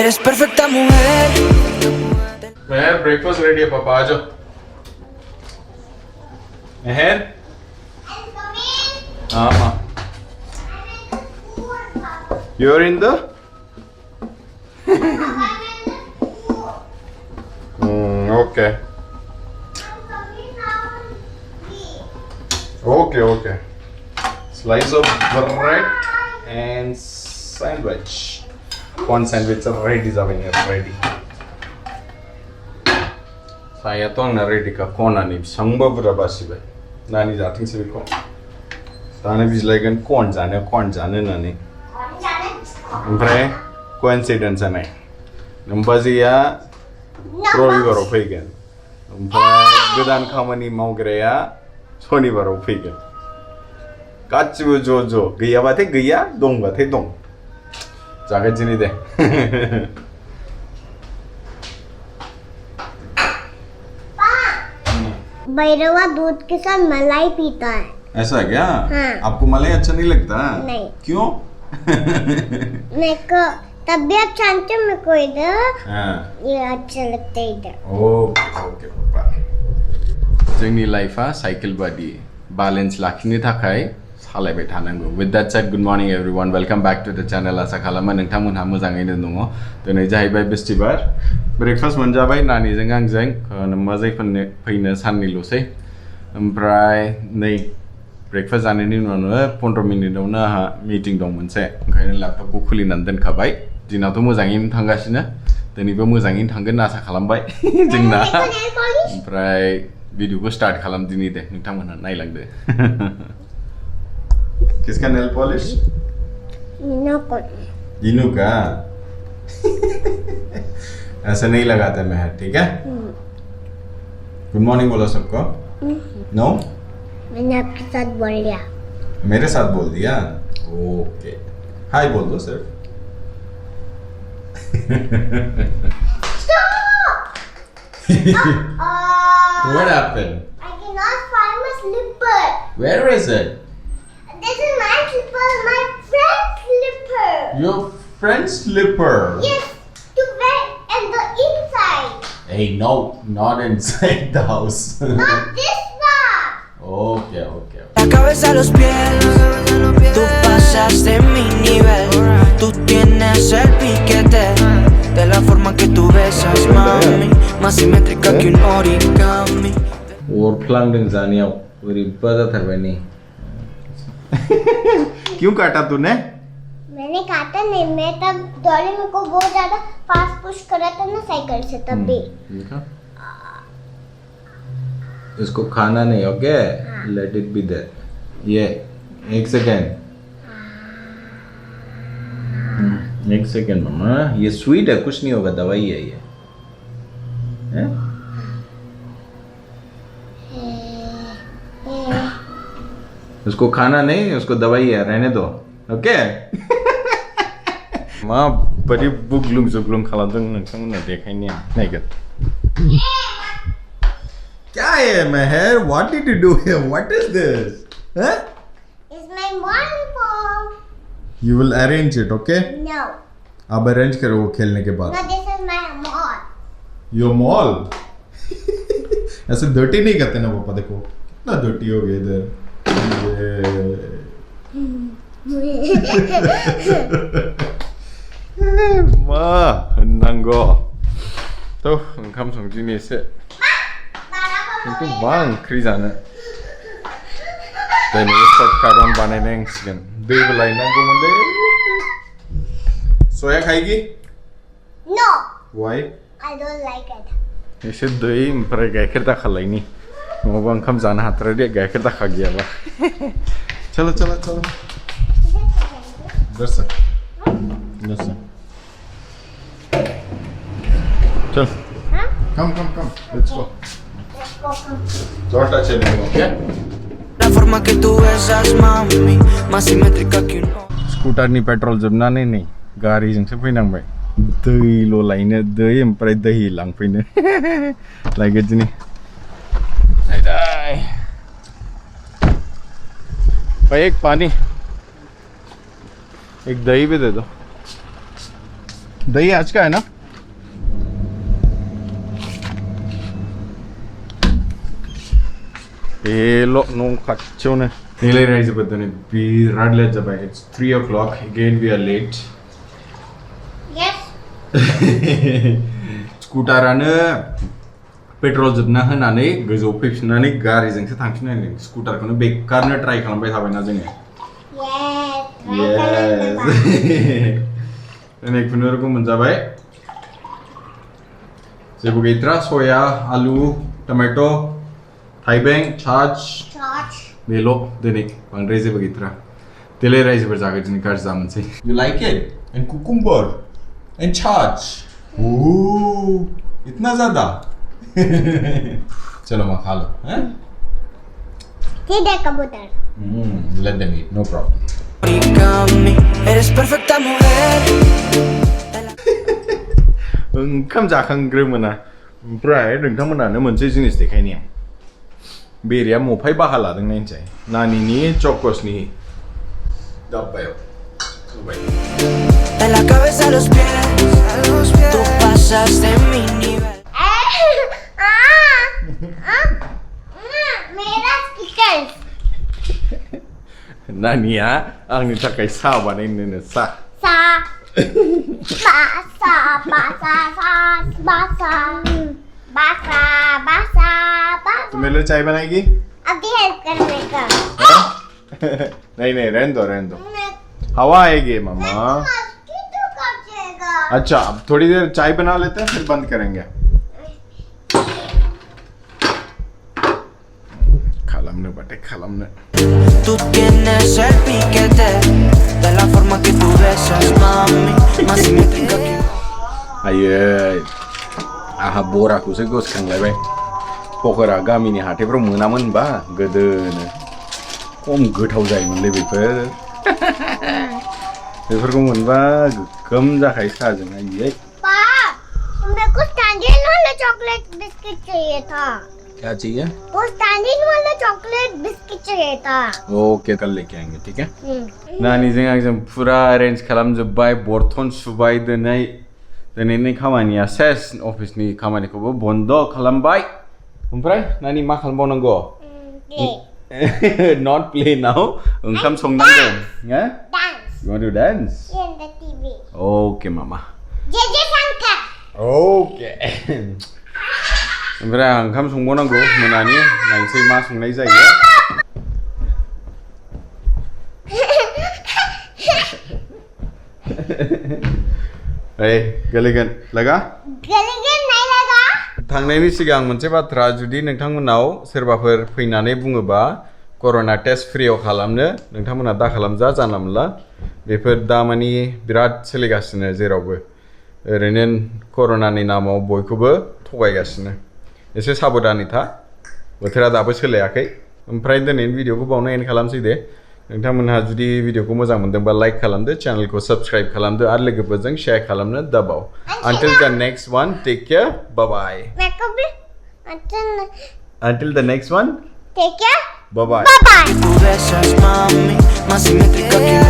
Eres perfecta mujer. Meher, breakfast ready है पापा आ जाओ. Meher. हाँ. You're in the. Okay. Okay. Slice of bread and sandwich. One sandwich ready is ready. Saya tu ang ready ka corn ani sangba berapa sih be? Nani jating sih ko. Tane bis lagi corn jane nani. Ompre coincidence ani. Nambazi ya Robi baru pergi. Ompre gedan kamani mau gereya Sony baru pergi. Kacu jo gaya bate gaya dong bate dong. Jaga jini deh. Bhairahawa दूध के साथ मलाई पीता है. ऐसा है क्या? हाँ. आपको मलाई अच्छा नहीं लगता? नहीं. क्यों? मेरे को तबीयत शांत है मेरे को इधर. हाँ. ये अच्छा लगता है इधर. ओके पापा. जोंनि लाइफआ साइकेल बादि बैलेंस लाखिनो थाखाय सालायबाय थानांगौ. With that said, good morning everyone. Welcome back to the channel. आसा खालामो नोंथांमोनहा मोजाङैनो दङ. दिनै जाहैबाय बिस्थिबार. ब्रेकफास्ट मोनजाबाय नानिजों आंजों नम्बाजै फैनो साननैल'सै. ओमफ्राय नै ब्रेकफास्ट जानायनि उनावनो 15 मिनिटआवनो आहा मिटिं दं मोनसे. ओंखायनो लेपटपखौ खुलिनानै दोनखाबाय. दिनाथ' मोजाङैनो थांगासिनो. दिनैबो मोजाङैनो थांगोन आसा खालामबाय जोंना. ओमफ्राय भिडिअखौ स्टार्ट खालामदिनि दे नोंथांमोनहा नायलांदो. किसका नेल पॉलिश? इनू का. ऐसे नहीं लगाते मैं, ठीक है? गुड मॉर्निंग बोलो सबको. नो? मैंने आपके साथ बोल दिया. मेरे साथ बोल दिया? ओके. हाय बोल दो सिर्फ. What happened? I cannot find my slipper. Where is it? This is my slipper, my friend's slipper. Your friend's slipper. Yes, to wear and the inside. Hey, no, not inside the house. Not this one. Okay. La cabeza a los pies, tú pasas de mi nivel. Tú tienes el piquete de la forma que tú besas, mami, más simétrica que un origami. और Planck जानियाव बोरैबा जाथारबाय नै. क्यों काटा तूने? मैंने काटा नहीं. मैं तब दौड़े, मेरे को बहुत ज्यादा फास्ट पुश करा था ना साइकिल से तब भी. इसको खाना नहीं, okay? Let it be there. ये 1 सेकंड. 1 सेकंड मामा. ये स्वीट है, कुछ नहीं होगा, दवाई है ये. हैं? उसको खाना नहीं, उसको दवाई है, रहने दो, ओके? मां बड़ी बुग्लुम खालामदों नोंथांमोना देखायनाया नायगोन. क्या है मेहर? What did you do here? What is this? Huh? It's my uniform. You will arrange it, okay? No. अब arrange करो वो खेलने के बाद. No, this is my mall. Your mall? ऐसे dirty नहीं करते ना पापा, देखो कितना dirty हो गया इधर. मा होननांगौ. तो ओंखाम संदिनि एसे. खिन्थु मा ओंख्रि जानो. दिनै सर्टकाट बानायनांसिगोन. दैबो लायनांगौमोनलै. सोया खाएगी? No. Why? I don't like it. एसे दै ओमफ्राय गाइखेर दाखा लायनि. नङाबा ओंखाम जानो हाथारा दे गाइखेर दाखा गैयाबा. चलो. दर्शक. चल. Come. Let's go. Chota चलेंगे, okay? La forma que tú besas, mami, más simétrica que un scooter नि पेट्रोल जोबनानै नै गारिजोंसो फैनांबाय. दैल' लायनो, दै ओमफ्राय दै लांफैनो. लायगोन दिनै. दाय. भाई एक पानी, एक दही भी दे दो. दही आज का है ना? Hello, no kacau ne. Nilai rise betul ni. Birat leh jab It's 3 o'clock. Again we are late. Yes. Skuterana petrol jabna hanane goजौ फैफिननानै गारिजोंसो थांफिननांदों. स्कुटारखौनो बेकारनो ट्राइ खालामबाय थाबायना जोङो. Yes. दिनै खुनुरुखुम मोनजाबाय. जेबो गैथ्रा सया, आलु, टमेट', थाइबें, छाछ. बेल' दिनै बांद्राय जेबो गैथ्रा. देलाय रायजोफोर जागोन दिनै गाज्रि जामोनसै. You like it? And cucumber and छाछ. ओह, इतना ज़्यादा. चलो माँ खा लो, हैं? ठीक है कबूतर. Let them eat, no problem. Eres perfecta mujer. ओंखाम जाखांग्रोमोना ओमफ्राय नोंथांमोनानो मोनसे जिनिस देखायनि आं बेरेया मफाय बाहा लादों नायनोसै नानिनि चकसनि दाब्बायाव होबाय De la cabeza a los pies, tú pasas de mi nivel. मेरा स्टिकर्स. नानिया आंनि थाखाय सा बानायनोनो सा सा बासा बासा बासा बासा बासा बासा. तुम्हें लिए चाय बनाएगी? अभी हेल्प करने का. नहीं नहीं रहने दो हवा आएगी मामा. मस्कीटो काटेगा. अच्छा अब थोड़ी देर चाय बना लेते हैं फिर बंद करेंगे. खालमने बटे खालमने. Tú tienes el piquete de la forma que tú besas, mami, más simétrica que. Ayy, aha boraखौसो गोसोखांलायबाय. पकरा गामिनि हाथायफ्राव मोनामोन बा गोदोनो खम गोथाव जायोमोनलै बेफोर. बेफोरखौ मोनबा गोगोम जाखायो साजों आयै. पापा, मेरे को स्टैंडर्ड वाला चॉकलेट बिस्किट चाहिए था. क्या चाहिए? वो स्टैंडर्ड वाला चॉकलेट बिस्किट चाहिए था. ओके कल लेके आएंगे ठीक है. नानीजों आंजों पुरा अरेन्ज खालामजोब्बाय बर्तन सुबाय दिनैनि खामानिया सेस अफिसनि खामानिखौबो बन्द खालामबाय. ओमफ्राय नानी मा खालामबावनांगौ? Not play now. ओंखाम संनांगौ. Dance. You want to dance? In the TV. Okay mama. JJ Shankar. Okay. ओमफ्राय आं ओंखाम संबावनांगौ मोनानि नायनोसै मा संनाय जायो. गोलैगोन लगा? गोलैगोन नहीं लगा? थांनायनि सिगां मोनसे बाथ्रा जुदि नोंथांमोनाव सोरबाफोर फैनानै बुङोबा कर'ना टेस्ट फ्रियाव खालामनो नोंथांमोना दा खालामजा जानला मोनला बेफोर दा मानि बिराद सोलिगासिनो जेरावबो ओरैनो कर'नानि नामाव बयखौबो थगायगासिनो. एसे साबधानै था बोथोरा दाबो सोलायाखै. ओमफ्राय दिनैनि भिडिअखौ बावनो एन्ड खालामसै दे. नोंथांमोनहा जुदि भिडिअखौ मोजां मोनदोंबा लाइक खालामदो चेनेलखौ सब्सक्राइब खालामदो आरो लोगोफोरजों शेयार खालामनो दाबाव. Until the next one, take care, bye bye. Until the next one, take care, bye bye. bye bye. Tú besas, mami, más simétrica que